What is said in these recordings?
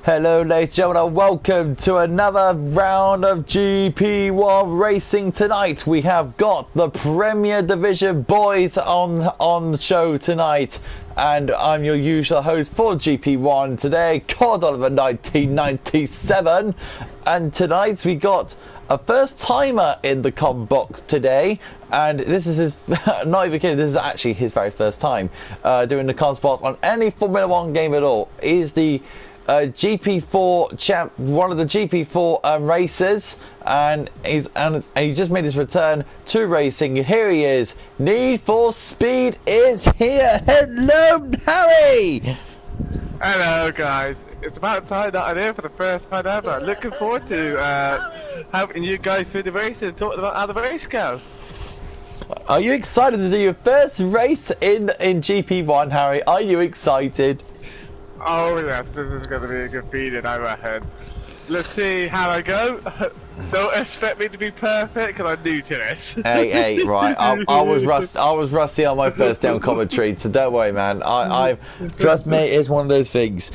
Hello ladies and gentlemen, welcome to another round of GP1 racing. Tonight we have got the Premier Division boys on the show tonight, and I'm your usual host for GP1 today, Cod Oliver 1997, and tonight we got a first timer in the com box today, and this is his not even kidding, this is actually his very first time doing the com spots on any Formula 1 game at all. He's the GP4 champ, one of the GP4 racers, and he just made his return to racing. Here he is. Need for Speed is here. Hello, Harry. Hello, guys. It's about time that I'm here for the first time ever. Looking forward to having you guys through the race and talking about how the race goes. Are you excited to do your first race in GP1, Harry? Are you excited? Oh yes, this is going to be a good feeling, I reckon. Let's see how I go. Don't expect me to be perfect, because I'm new to this. Hey, right. I was rusty on my first day on commentary, so don't worry, man. I trust me, it's one of those things.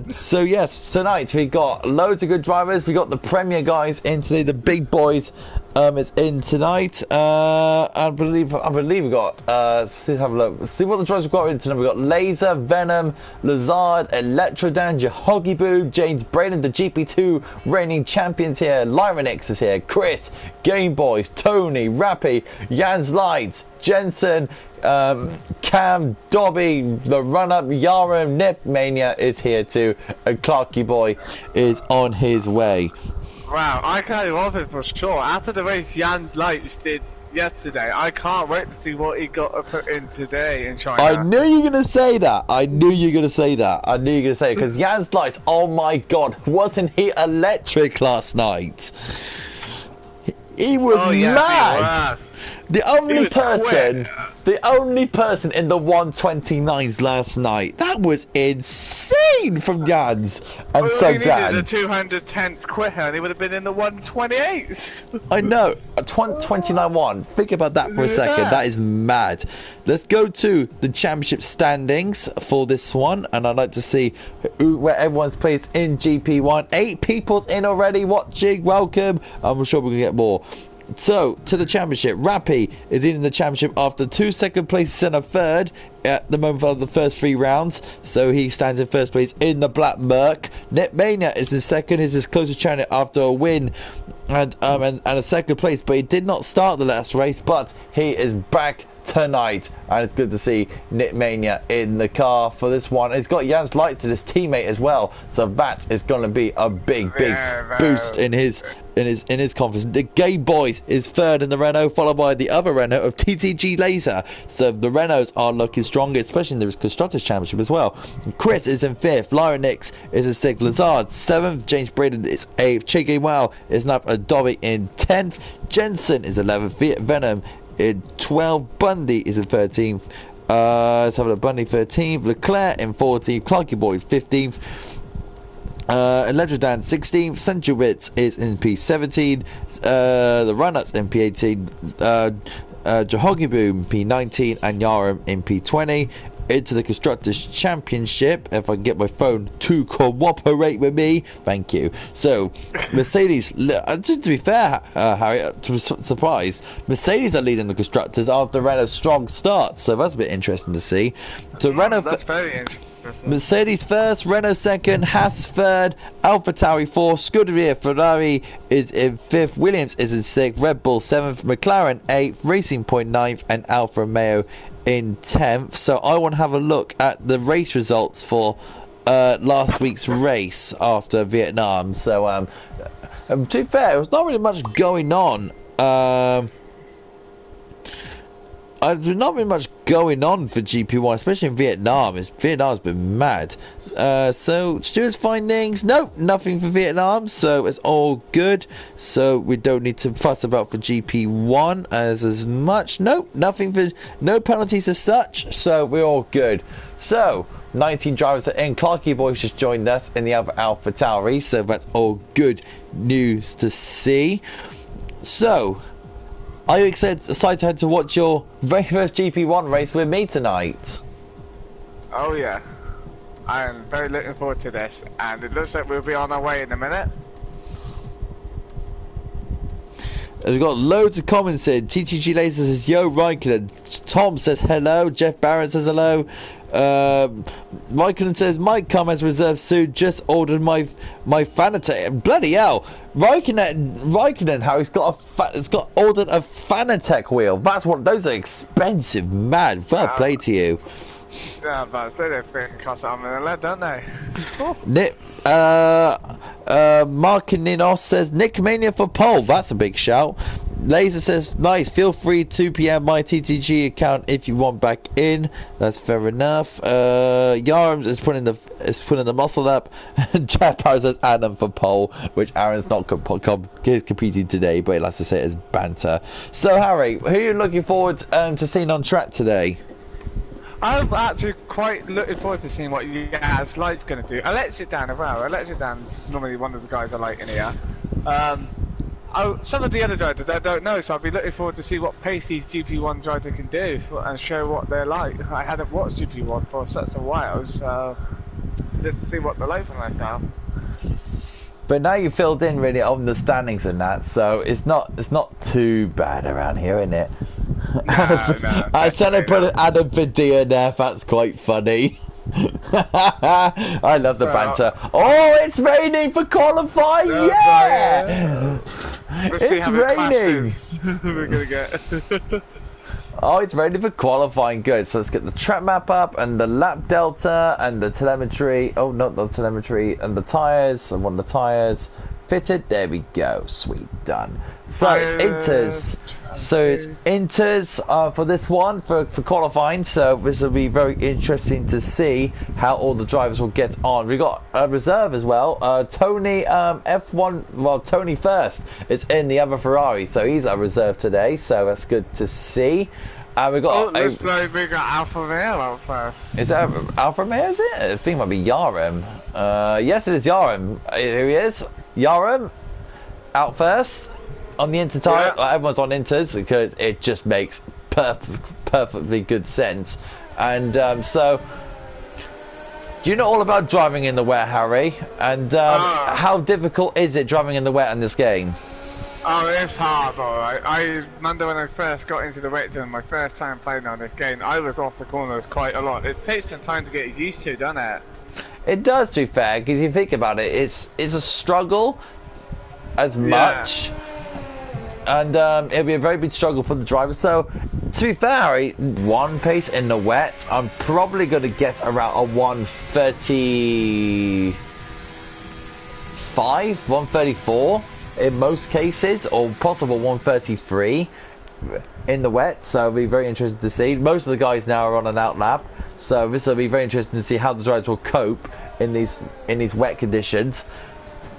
So yes, tonight we got loads of good drivers. We got the Premier guys in today, the big boys. It's in tonight. I believe we got. Let's have a look. Let's see what the drivers we've got in tonight. We got Laser, Venom, Lazard, Electrodan, Jahoggy Boo, James Braden, the GP2 reigning champions here. Lyronix is here. Chris, Game Boys, Tony, Rappy, Jans Lights, Jensen, Cam, Dobby, the run-up, Yarum, Nip Mania is here too, and Clarky Boy is on his way. Wow, I can't love it for sure. After the race Jan Lights did yesterday, I can't wait to see what he got to put in today in China. I knew you were going to say that. I knew you were going to say it, because Jan's Lights, oh my god, wasn't he electric last night? He was mad. The only person in the 129s last night. That was insane from Jans. I'm so glad. The 210th quicker, and he would have been in the 128s. I know. A 29-1. Think about that for a second. That is mad. Let's go to the championship standings for this one, and I'd like to see where everyone's placed in GP1. 8 people's in already watching. Welcome. I'm sure we're gonna get more. So, to the championship, Rappy is in the championship after 2 second places and a third at the moment of the first 3 rounds. So he stands in first place in the Black Merc. Netmania is in second, is his closest challenger after a win and a second place, but he did not start the last race, but he is back tonight, and it's good to see Nitmania in the car for this one. It's got Jans Lights to his teammate as well, so that is going to be a big boost in his confidence. The Game Boys is third in the Renault, followed by the other Renault of TTG Laser. So the Renaults are looking stronger, especially in the Constructors Championship as well. Chris is in 5th, Lyronix is in 6th, Lazard 7th, James Braden is 8th, Chiggy Wow is now a Dobby in 10th, Jensen is 11th, Venom in 12th, Bundy is in 13th, let's have a look, Bundy 13th, Leclerc in 14th, Clarky Boy 15th, Electrodan 16th, Centurbits is in P17, the Run-Ups in P18, Jahoggy Boom P19, and Yarum in P20. Into the Constructors Championship, if I can get my phone to cooperate with me, thank you. So Mercedes, to be fair, Harry, to be surprised, Mercedes are leading the Constructors after Renault's strong start, so that's a bit interesting to see. So Renault, that's very interesting. Mercedes first, Renault second, Haas third, AlphaTauri fourth, Scuderia Ferrari is in 5th, Williams is in 6th, Red Bull 7th, McLaren 8th, Racing Point 9th, and Alfa Romeo in 10th. So I want to have a look at the race results for last week's race after Vietnam. So to be fair, there was not really much going on. There's not been much going on for GP1, especially in Vietnam. Vietnam's been mad. So Stuart's findings, nope, nothing for Vietnam, so it's all good. So we don't need to fuss about for GP1 as much. Nope, nothing for, no penalties as such. So we're all good. So 19 drivers are in. Clarky Boys just joined us in the other AlphaTauri, so that's all good news to see. So, are you excited to watch your very first GP1 race with me tonight? Oh yeah. I am very looking forward to this, and it looks like we'll be on our way in a minute. We've got loads of comments in. TTG Laser says, yo, Raikkonen. Tom says hello. Jeff Barrett says hello. Raikkonen says, Mike comments reserved soon. Just ordered my Fanatec. Bloody hell. Raikkonen, how he's got ordered a Fanatec wheel. That's what, those are expensive, man. Fair play to you. Yeah, but they don't cost arm and a lead, don't they? Mark Ninos says Nick Mania for pole. That's a big shout. Laser says nice. Feel free 2 p.m. my TTG account if you want back in. That's fair enough. Yarms is putting the muscle up. Jeff Power says Adam for pole, which Aaron's not competing today, but he likes to say it as banter. So Harry, who are you looking forward to seeing on track today? I'm actually quite looking forward to seeing what Yaz Light's going to do. Alexia Dan as well. Alexia Dan's normally one of the guys I like in here. Some of the other drivers I don't know, so I'll be looking forward to see what pace these GP1 drivers can do and show what they're like. I hadn't watched GP1 for such a while, so let's see what they're like for myself. But now you filled in really on the standings and that, so it's not too bad around here, isn't it? I said I put an Adam Padilla there. That's quite funny. I love the banter. Oh, it's raining for qualifying! Yeah! It's raining! We're gonna get. Oh, it's ready for qualifying. Good. So let's get the track map up and the lap delta and the telemetry. Oh, not the telemetry and the tires. I want the tires fitted. There we go. Sweet, done. So it's inters. So it's inters for this one for qualifying. So this will be very interesting to see how all the drivers will get on. We got a reserve as well. Tony F1. Well, Tony first. It's in the other Ferrari, so he's a reserve today. So that's good to see. We got. Oh, looks like we got Alfa Romeo out first. Is that Alfa Romeo? Is it? I think it might be Yarem. Yes, it is Yarem. Here he is. Yarem out first on the Inter tire. Yeah. Everyone's on Inters because it just makes perfectly good sense. And so, do you know all about driving in the wet, Harry? And how difficult is it driving in the wet in this game? Oh, it's hard, alright. I remember when I first got into the wet zone, my first time playing on this game, I was off the corners quite a lot. It takes some time to get used to, doesn't it? It does, to be fair, because you think about it, it's a struggle as much. And it'll be a very big struggle for the driver. So, to be fair, Harry, one pace in the wet, I'm probably going to guess around a 135, 134 in most cases, or possible 133 in the wet. So it'll be very interesting to see. Most of the guys now are on an out lap, so this will be very interesting to see how the drivers will cope in these wet conditions.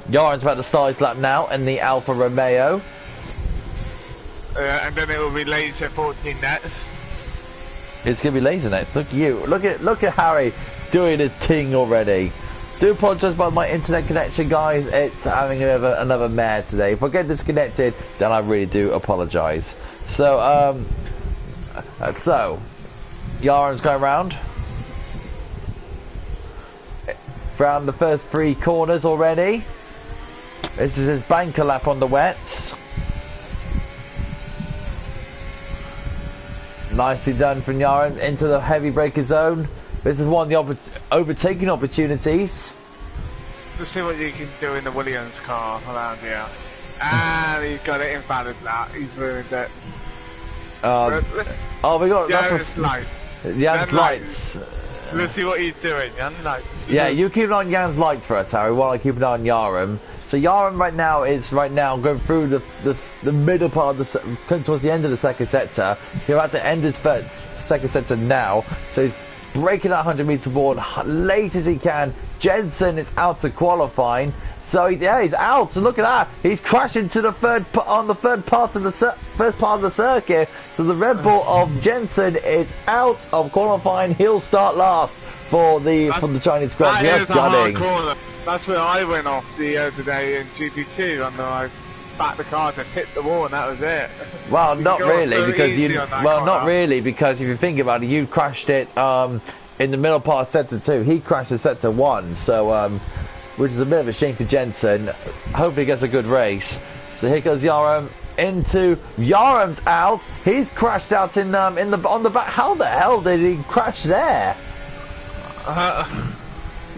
Yaren's about to start his lap now in the Alfa Romeo. And then it will be laser 14 nets. It's gonna be laser nets. Look at you. Look at Harry doing his thing already. Do apologise about my internet connection, guys. It's having another mare today. If I get disconnected, then I really do apologise. So Yaren's going round. Found the first 3 corners already. This is his banker lap on the wets. Nicely done from Yaren into the heavy breaker zone. This is one of the overtaking opportunities. Let's see what you can do in the Williams car around here. And he's got it invalid now. He's ruined it. We got Jan's light. Jan's lights. Let's see what he's doing. Jan's lights. Yeah, you keep an eye on Jan's lights for us, Harry, while I keep an eye on Yarem. So Yarem right now is going through the middle part of coming towards the end of the second sector. He's about to end his second sector now. So he's breaking that 100-meter board late as he can. Jensen is out to qualifying. So he's out. So look at that. He's crashing to the first part of the circuit. So the Red Bull of Jensen is out of qualifying. He'll start last for the Chinese Grand Prix. That's where I went off the other day in GP2, and I backed the car and hit the wall, and that was it. Well, not really, because not really, because if you think about it, you crashed it in the middle part of sector 2. He crashed in sector 1, so which is a bit of a shame for Jensen. Hopefully he gets a good race. So here goes Yaram into Yaram's out. He's crashed out in on the back. How the hell did he crash there?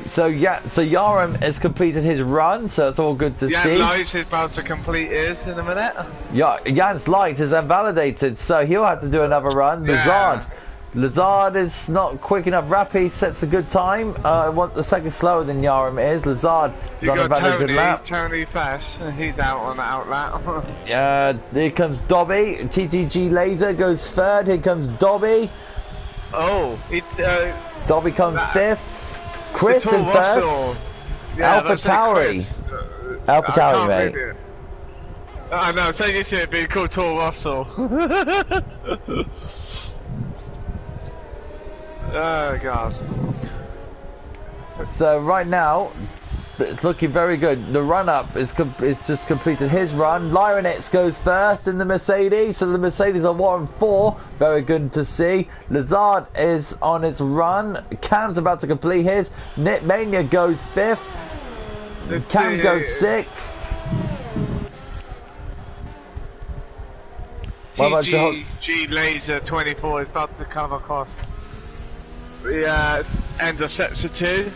So Yaram has completed his run, so it's all good to see. Jan Light is about to complete his in a minute. Jan's Light is invalidated, so he'll have to do another run. Yeah. Lazard is not quick enough. Rappy sets a good time. Want the second slower than Yaram is. Lazard is on a validated lap. Tony Fast, he's out on the outlet. Here comes Dobby. TTG Laser goes third. Here comes Dobby. Oh, Dobby comes fifth. Chris in first. Yeah, Alpha Tauri. Alpha Tauri, mate. I know, so you should be called Tor Russell. Oh god. So right now, it's looking very good. The run-up is just completed his run. Lyronets goes first in the Mercedes, so the Mercedes are 1-4. Very good to see. Lazard is on his run. Cam's about to complete his. Nit Mania goes fifth. Cam goes sixth. TG Laser 24 is about to come across the end of sector 2.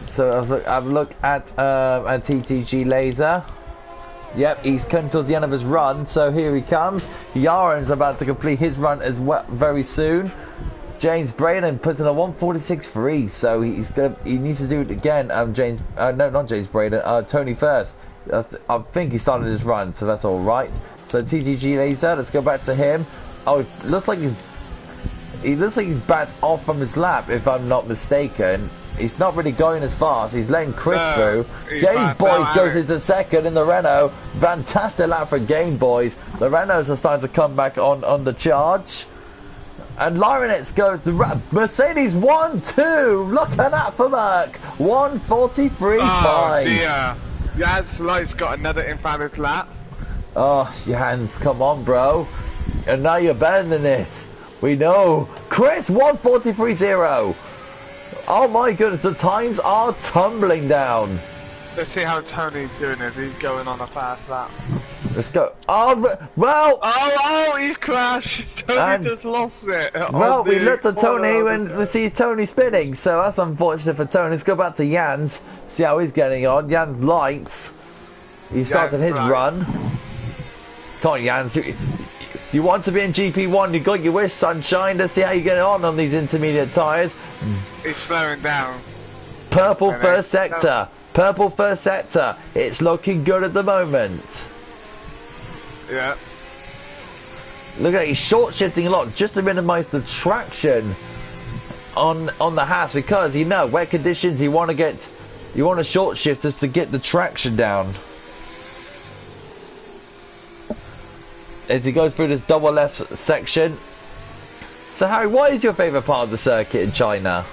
So I've looked at TTG Laser. Yep, he's coming towards the end of his run, so here he comes. Yaren's about to complete his run as well very soon. James Braden puts in a 146.3, so he needs to do it again. No, not James Braden. Tony first. I think he started his run, so that's all right. So TTG Laser, let's go back to him. Oh, it looks like he's backed off from his lap, if I'm not mistaken. He's not really going as fast. He's letting Chris through. Game Boys goes into second in the Renault. Fantastic lap for Game Boys. The Renaults are starting to come back on the charge. And Lyronets goes the Mercedes 1-2. Look at that for Merck. 143.5. Oh dear. Jans Light's got another invalid lap. Oh, Jans, come on, bro. And now you're better than this. We know. Chris 143.0. Oh my goodness, the times are tumbling down. Let's see how Tony's doing as he's going on a fast lap. Let's go. Oh, well. Oh, he's crashed. Tony just lost it. Well, we looked at Tony and we see Tony spinning, so that's unfortunate for Tony. Let's go back to Jans, see how he's getting on. Jans Lights. He started his run. Come on, Jans. You want to be in GP1, you got your wish, sunshine. Let's see how you get on these intermediate tyres. He's slowing down. Purple first sector. Purple first sector. It's looking good at the moment. Yeah. Look at that, he's short shifting a lot just to minimise the traction on the Haas, because wet conditions, you want to short shift just to get the traction down. As he goes through this double left section. So Harry, what is your favourite part of the circuit in China?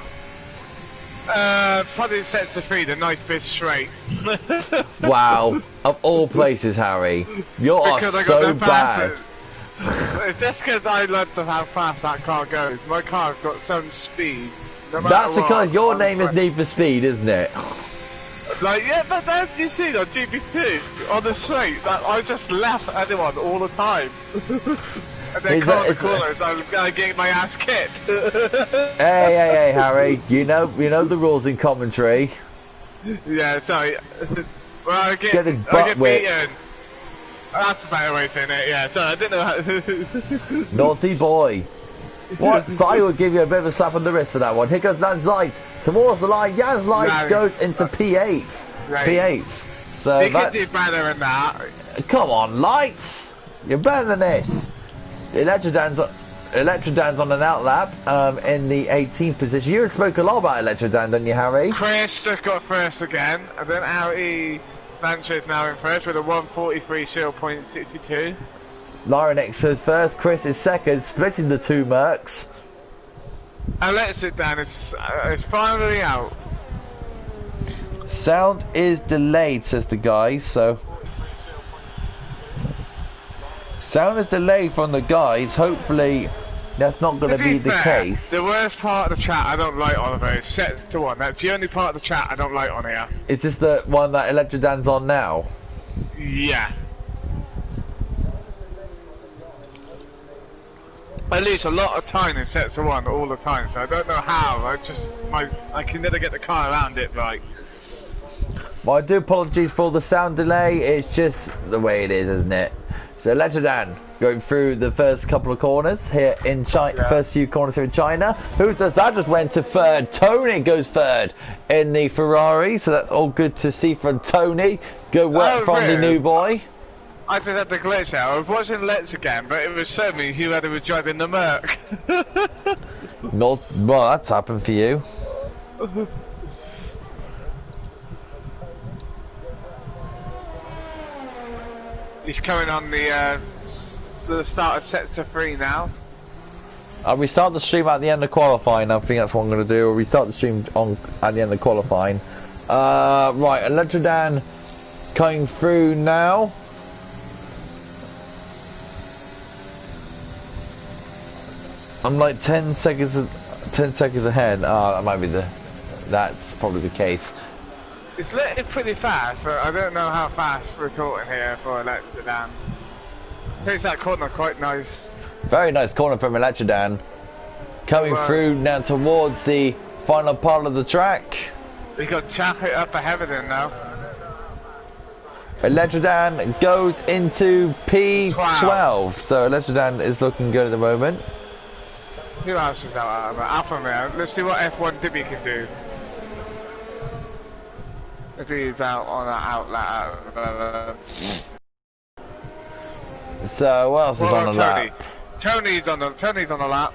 Probably sector 3, the nice bit straight. Wow, of all places, Harry, you are so bad. It's just because I love how fast that car goes. My car's got some speed. That's because your name is Need for Speed, isn't it? Like, yeah, but then you see on GP2, on the straight, that I just laugh at anyone all the time. And then come on the corners, I'm getting my ass kicked. Hey, Harry, you know the rules in commentary. Yeah, sorry. Well, I get his butt whipped. Beaten. That's a better way of saying it, yeah, sorry, I didn't know how. Naughty boy. What? Sai will give you a bit of a slap on the wrist for that one. Here goes Jans Lights towards the line. Jans Lights goes into P8. P8. So he can do better than that. Come on, Lights. You're better than this. Electrodan's on an outlap in the 18th position. You spoke a lot about Electrodan, didn't you, Harry? Chris just got first again, and then Audi Sanchez now in first with a 143.62. Lyronix is first, Chris is second, splitting the two Mercs. And let's it down, it's finally out. Sound is delayed, says the guys, so... Sound is delayed from the guys, hopefully that's not going to be the fair, case. The worst part of the track I don't like, Oliver, is sector 1. That's the only part of the track I don't like on here. Is this the one that Electrodan's on now? Yeah. I lose a lot of time in sector 1 all the time, so I don't know how. I can never get the car around it right. Well, I do apologize for the sound delay. It's just the way it is, isn't it? So Electrodan going through the first couple of corners here in China, first few corners here in China. Who does that? Just went to third. Tony goes third in the Ferrari, so that's all good to see from Tony. Good work from the new boy. I did have the glitch out. I was watching Let's again, but it was showing me who was driving the Merc. Not well. That's happened for you. He's coming on the start of sector 3 now. We start the stream at the end of qualifying. I think that's what I'm going to do. Or we start the stream at the end of qualifying. Right, Electrodan coming through now. I'm like 10 seconds ahead. That might be that's probably the case. It's lit pretty fast, but I don't know how fast we're talking here for Electrodan. Takes that corner quite nice. Very nice corner from Electrodan. Coming through now towards the final part of the track. We got Chappet up ahead of him now. Electrodan goes into P12. So Electrodan is looking good at the moment. Who else is out? Alpha Man. Let's see what F1 Dibby can do. If he's out on that outlet. So what else is on the lap? Tony's on the lap.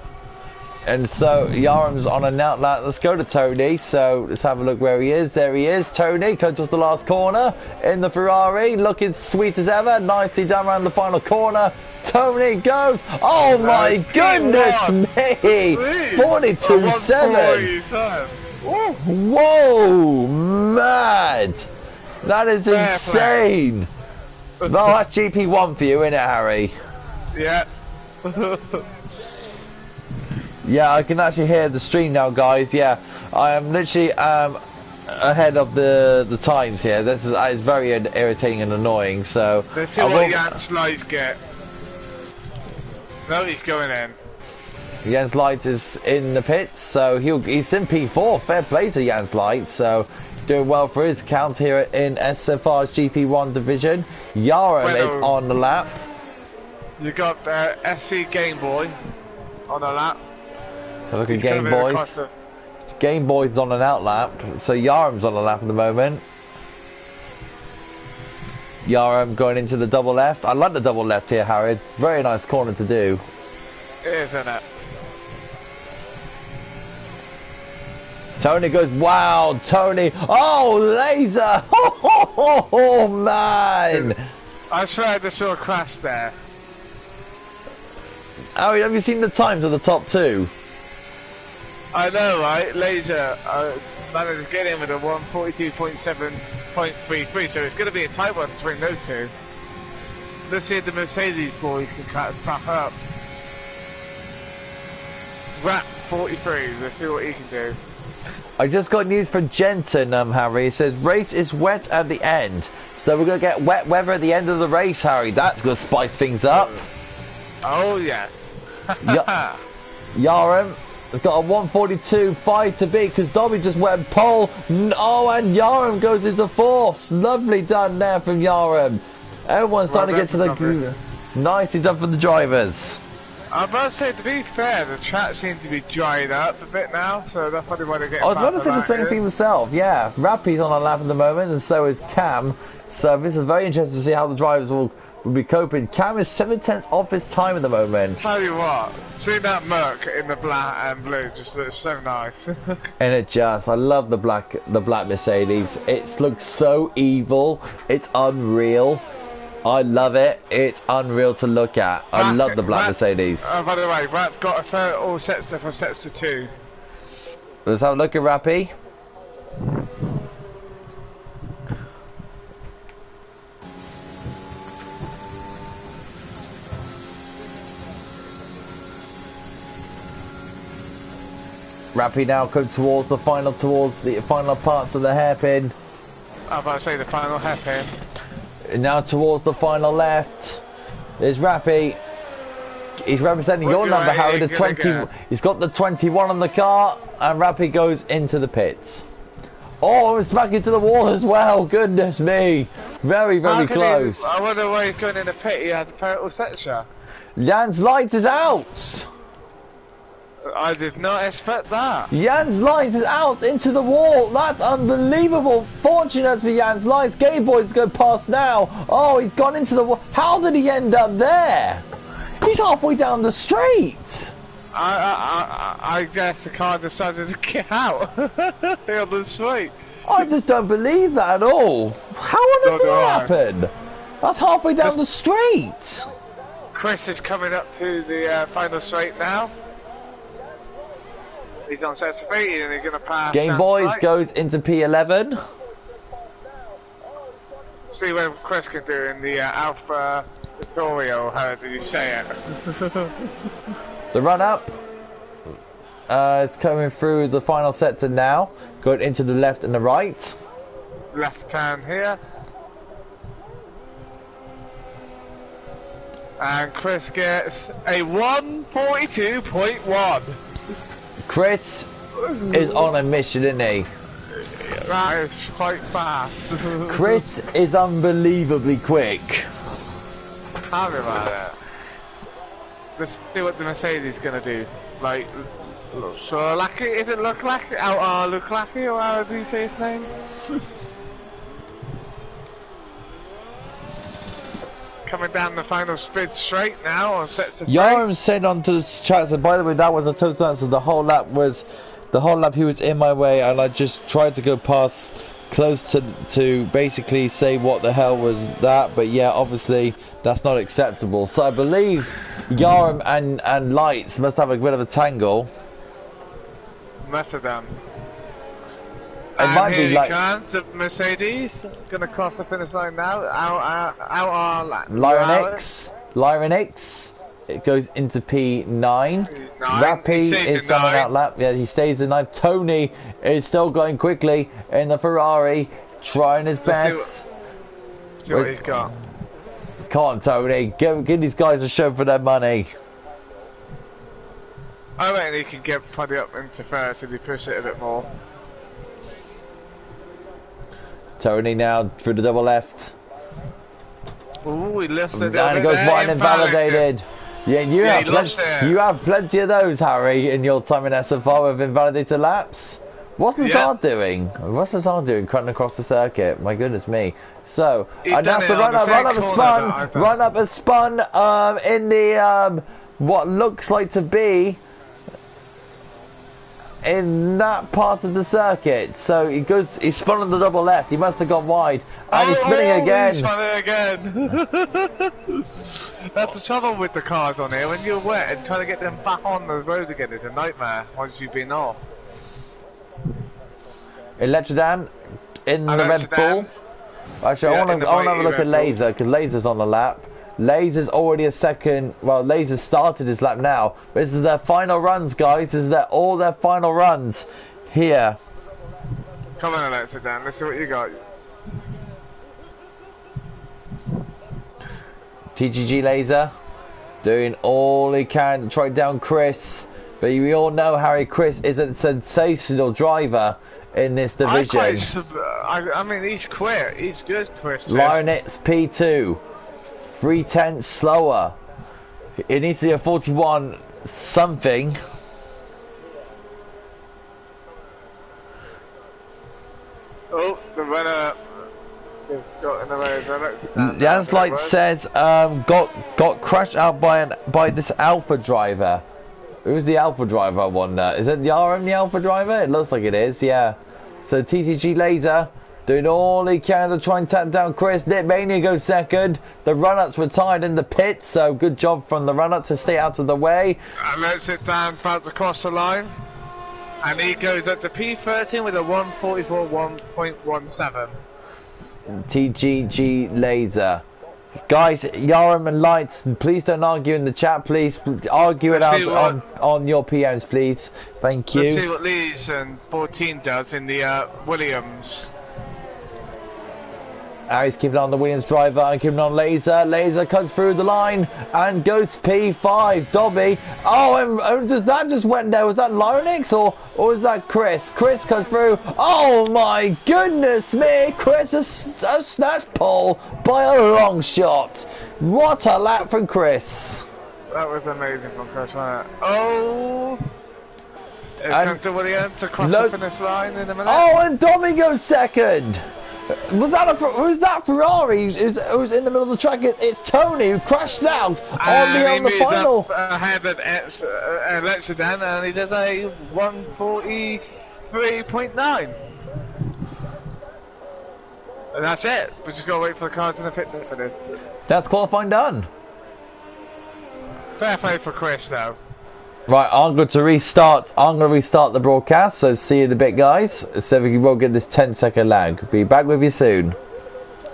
And so Yaram's on an outlet. Let's go to Tony. So let's have a look where he is. There he is. Tony comes to the last corner in the Ferrari, looking sweet as ever. Nicely done around the final corner. Tony goes. Oh my goodness me! 42.7. Whoa, mad! That is insane. No, that's GP1 for you, isn't it, Harry? Yeah. Yeah, I can actually hear the stream now, guys. Yeah, I am literally ahead of the times here. This is very irritating and annoying. So let's see what Jan's lights get. No, he's going in. Jens Light is in the pits, so he's in P4. Fair play to Jens Light. So doing well for his count here in SFR's GP1 division. Yaram is on the lap. You got SC Game Boy on the lap. Look at Game Boys. Game Boys is on an out lap, so Yaram's on the lap at the moment. Yaram going into the double left. I like the double left here, Harry. Very nice corner to do. It is, isn't it? Tony goes, wow, Tony. Oh, laser. Oh, man. I swear I saw a crash there. Harry, have you seen the times of the top two? I know, right? Laser managed to get in with a 142.7.33, so it's going to be a tight one between those two. Let's see if the Mercedes boys can cut us back up. Rap 43, let's see what he can do. I just got news from Jensen, Harry. It says race is wet at the end, so we're going to get wet weather at the end of the race, Harry. That's going to spice things up. Oh, yes. Yaram has got a 142.5 to beat because Dobby just went pole. Oh, and Yaram goes into fourth. Lovely done there from Yaram. Everyone's trying to get to the... Nicely done for the drivers. I'm about to say, to be fair, the track seems to be dried up a bit now, so that's probably why they're getting I was about to say the same thing myself, yeah. Rappy's on a lap at the moment, and so is Cam. So this is very interesting to see how the drivers will be coping. Cam is 7/10 off his time at the moment. Tell you what, seeing that Merc in the black and blue just looks so nice. And it just, I love the black Mercedes. It looks so evil. It's unreal. I love it. It's unreal to look at. I love the black Mercedes. By the way, Rap got a third all sets for sets to 2. Let's have a look at Rappy. Rappy now go towards the final parts of the hairpin. I was about to say the final hairpin. And now towards the final left. There's Rappy. He's representing your number, Harry. The 20. He's got the 21 on the car, and Rappy goes into the pits. Oh, and smack into the wall as well. Goodness me. Very, very close. I wonder why he's going in the pit. He had the parental censure. Jan's light is out. I did not expect that. Jan's light is out into the wall. That's unbelievable. Fortunate for Jan's light. Game Boy's going past now. Oh, he's gone into the wall. How did he end up there? He's halfway down the street. I guess the car decided to get out on the street. I just don't believe that at all. How on earth did that happen? That's halfway down the street. Chris is coming up to the final straight now. He's on set speed and he's going to pass. Game Boys goes into P11. See what Chris can do in the Alpha Vittorio, how did you say it? The run up is coming through the final sector now, going into the left and the right. Left hand here. And Chris gets a 1:42.1. Chris is on a mission, isn't he? That is quite fast. Chris is unbelievably quick. Tell me about it. Let's see what the Mercedes is gonna do. Like, so lucky? Is it look like? Look lucky, or how do you say his name? Coming down the final speed straight now on sets of Yoram said onto the chat, and by the way, that was a total answer. The whole lap he was in my way, and I just tried to go past close to basically say what the hell was that, but yeah, obviously that's not acceptable. So I believe Yoram and Lights must have a bit of a tangle. Must have done. It might be like the Mercedes gonna cross the finish line now. Out our lap. Lyronix. It goes into P9. Rappy is someone out lap. Yeah, he stays in 9. Tony is still going quickly in the Ferrari, trying his best. See what he's got. Come on, Tony. Give these guys a show for their money. I reckon he can get Puddy up into first if he push it a bit more. Tony now through the double left. Ooh, he lifts it. And it goes wide and invalidated. Yeah, you have plenty of those, Harry, in your time in SFR with invalidated laps. What's Nazar doing? What's Nazar doing cutting across the circuit? My goodness me. So, and that's the run up has spun in the what looks like to be in that part of the circuit. So he spun on the double left. He must have gone wide, and he's spinning again. He's spinning again. That's the trouble with the cars on here. When you're wet and trying to get them back on the road again is a nightmare once you've been off. Electrodan in the Red Bull. Actually, I want to have a look at Laser, because Laser's on the lap. Laser's already a second. Well, Laser started his lap now, but this is their final runs, guys. This is all their final runs here. Come on, Electrodan. Let's see what you got. TGG Laser doing all he can to try down Chris, but we all know Harry Chris is a sensational driver in this division. I mean, he's quick. He's good, Chris. Lionet's P2, 3/10 slower. It needs to be a 41 something. Oh, the runner. Jan's Light says got crashed out by this Alpha driver. Who's the Alpha driver? I wonder. Is it Yaram the Alpha driver? It looks like it is, yeah. So TCG Laser doing all he can to try and tap down Chris. Nick Mania goes second. The run-up's retired in the pit, so good job from the run-up to stay out of the way. And lets it down, bounce across the line. And he goes up to P13 with a 1:44.17. TGG Laser Guys, Yaram and Lights, please don't argue in the chat, please. Argue it out on your PMs, please. Thank you. Let's see what Lee's and 14 does in the Williams. He's keeping on the Williams driver and keeping on Laser. Laser cuts through the line and goes P5. Dobby. Oh, and that just went there. Was that Lionix or was that Chris? Chris cuts through. Oh my goodness me. Chris has snatched pole by a long shot. What a lap from Chris. That was amazing from Chris, wasn't it? Oh. It comes to Williams across the finish line in a minute. Oh, and Dobby goes second. Was that Ferrari who's in the middle of the track? It's Tony who crashed out on the final. Ahead at Lexidan, and he does a 1:43.9. And that's it. We just gotta wait for the cars in the pit for this. That's qualifying done. Fair play for Chris though. Right, I'm going to restart the broadcast, so see you in a bit, guys. So we will get this 10-second lag. Be back with you soon.